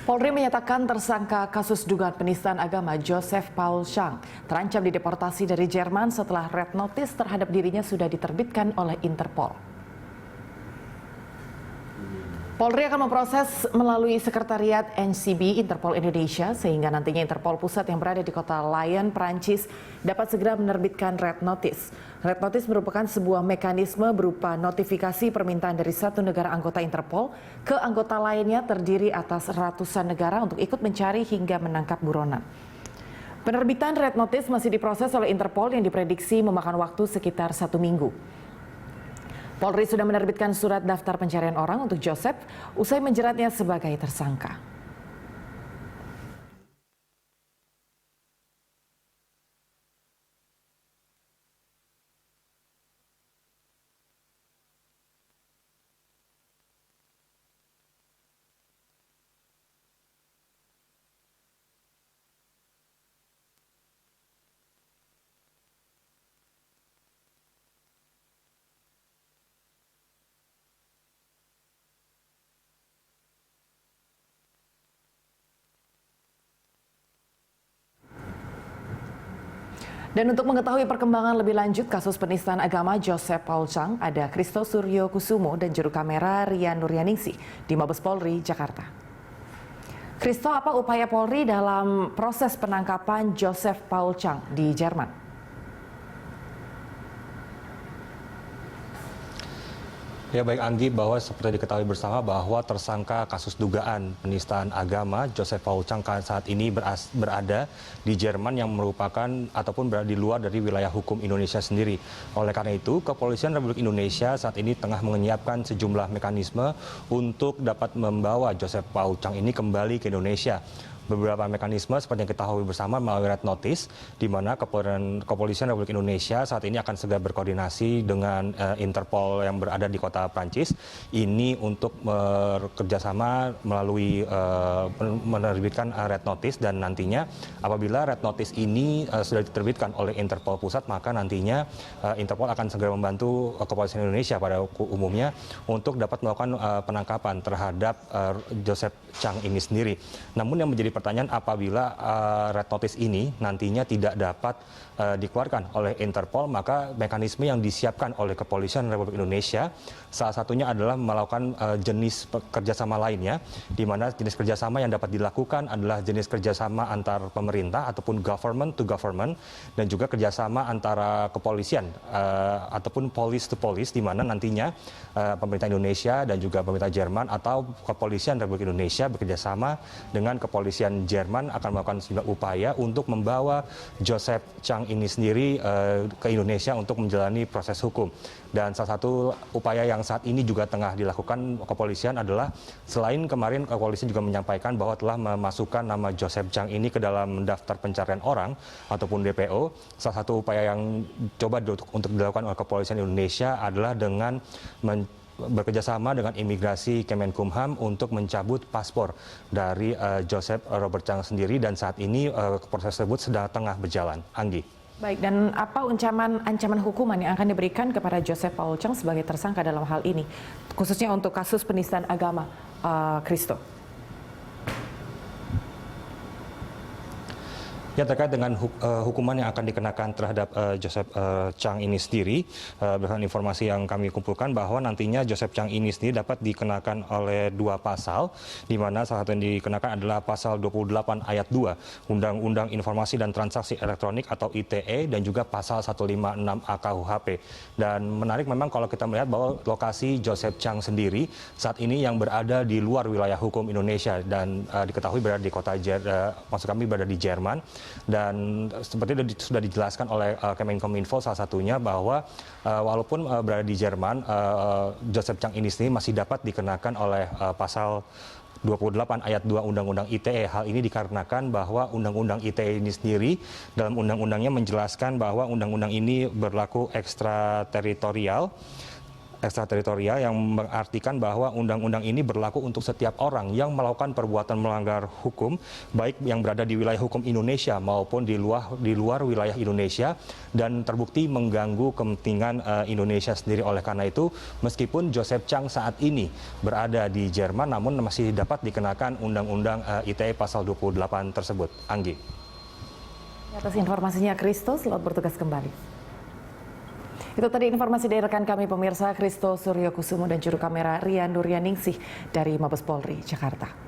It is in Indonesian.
Polri menyatakan tersangka kasus dugaan penistaan agama Joseph Paul Chang terancam dideportasi dari Jerman setelah red notice terhadap dirinya sudah diterbitkan oleh Interpol. Polri akan memproses melalui Sekretariat NCB Interpol Indonesia sehingga nantinya Interpol Pusat yang berada di kota Lyon, Prancis dapat segera menerbitkan red notice. Red notice merupakan sebuah mekanisme berupa notifikasi permintaan dari satu negara anggota Interpol ke anggota lainnya terdiri atas ratusan negara untuk ikut mencari hingga menangkap buronan. Penerbitan red notice masih diproses oleh Interpol yang diprediksi memakan waktu sekitar 1 minggu. Polri sudah menerbitkan surat daftar pencarian orang untuk Joseph usai menjeratnya sebagai tersangka. Dan untuk mengetahui perkembangan lebih lanjut kasus penistaan agama Joseph Paul Chang, ada Christo Suryo Kusumo dan juru kamera Rian Nuryaningsih di Mabes Polri, Jakarta. Christo, apa upaya Polri dalam proses penangkapan Joseph Paul Chang di Jerman? Ya baik Anggi, bahwa seperti diketahui bersama bahwa tersangka kasus dugaan penistaan agama Joseph Paul Chang saat ini berada di Jerman yang merupakan ataupun berada di luar dari wilayah hukum Indonesia sendiri. Oleh karena itu, Kepolisian Republik Indonesia saat ini tengah menyiapkan sejumlah mekanisme untuk dapat membawa Joseph Paul Chang ini kembali ke Indonesia. Beberapa mekanisme seperti yang kita ketahui bersama melalui red notice, di mana Kepolisian Republik Indonesia saat ini akan segera berkoordinasi dengan Interpol yang berada di kota Prancis ini untuk bekerjasama melalui menerbitkan red notice, dan nantinya apabila red notice ini sudah diterbitkan oleh Interpol Pusat, maka nantinya Interpol akan segera membantu Kepolisian Indonesia pada umumnya untuk dapat melakukan penangkapan terhadap Joseph Chang ini sendiri. Namun yang menjadi pertanyaan, apabila red notice ini nantinya tidak dapat dikeluarkan oleh Interpol, maka mekanisme yang disiapkan oleh Kepolisian Republik Indonesia salah satunya adalah melakukan jenis kerjasama lainnya, di mana jenis kerjasama yang dapat dilakukan adalah jenis kerjasama antar pemerintah ataupun government to government, dan juga kerjasama antara kepolisian ataupun police to police, di mana nantinya pemerintah Indonesia dan juga pemerintah Jerman atau Kepolisian Republik Indonesia bekerjasama dengan Kepolisian Jerman akan melakukan sejumlah upaya untuk membawa Joseph Chang ini sendiri ke Indonesia untuk menjalani proses hukum. Dan salah satu upaya yang saat ini juga tengah dilakukan kepolisian adalah, selain kemarin kepolisian juga menyampaikan bahwa telah memasukkan nama Joseph Chang ini ke dalam daftar pencarian orang ataupun DPO, salah satu upaya yang coba untuk dilakukan oleh Kepolisian Indonesia adalah dengan bekerjasama dengan imigrasi Kemenkumham untuk mencabut paspor dari Joseph Robert Chang sendiri, dan saat ini proses tersebut sedang tengah berjalan. Anggi. Baik, dan apa ancaman hukuman yang akan diberikan kepada Joseph Paul Chang sebagai tersangka dalam hal ini, khususnya untuk kasus penistaan agama, Christo? Ya, terkait dengan hukuman yang akan dikenakan terhadap Joseph Chang ini sendiri, berdasarkan informasi yang kami kumpulkan bahwa nantinya Joseph Chang ini sendiri dapat dikenakan oleh 2 pasal, di mana salah satu yang dikenakan adalah pasal 28 ayat 2 Undang-Undang Informasi dan Transaksi Elektronik atau ITE, dan juga pasal 156 AKUHP. Dan menarik memang kalau kita melihat bahwa lokasi Joseph Chang sendiri saat ini yang berada di luar wilayah hukum Indonesia, dan diketahui berada di kota maksud kami berada di Jerman. Dan seperti sudah dijelaskan oleh Kemenkominfo salah satunya, bahwa walaupun berada di Jerman, Joseph Chang ini sendiri masih dapat dikenakan oleh pasal 28 ayat 2 Undang-Undang ITE. Hal ini dikarenakan bahwa Undang-Undang ITE ini sendiri dalam undang-undangnya menjelaskan bahwa undang-undang ini berlaku ekstrateritorial, ekstrateritorial yang mengartikan bahwa undang-undang ini berlaku untuk setiap orang yang melakukan perbuatan melanggar hukum, baik yang berada di wilayah hukum Indonesia maupun di luar wilayah Indonesia, dan terbukti mengganggu kepentingan Indonesia sendiri. Oleh karena itu, meskipun Joseph Chang saat ini berada di Jerman, namun masih dapat dikenakan Undang-Undang ITE pasal 28 tersebut. Anggi. Atas informasinya, Kristo, selamat bertugas kembali. Itu tadi informasi dari rekan kami pemirsa, Kristo Suryokusumo dan juru kamera Rian Nuryaningsih dari Mabes Polri, Jakarta.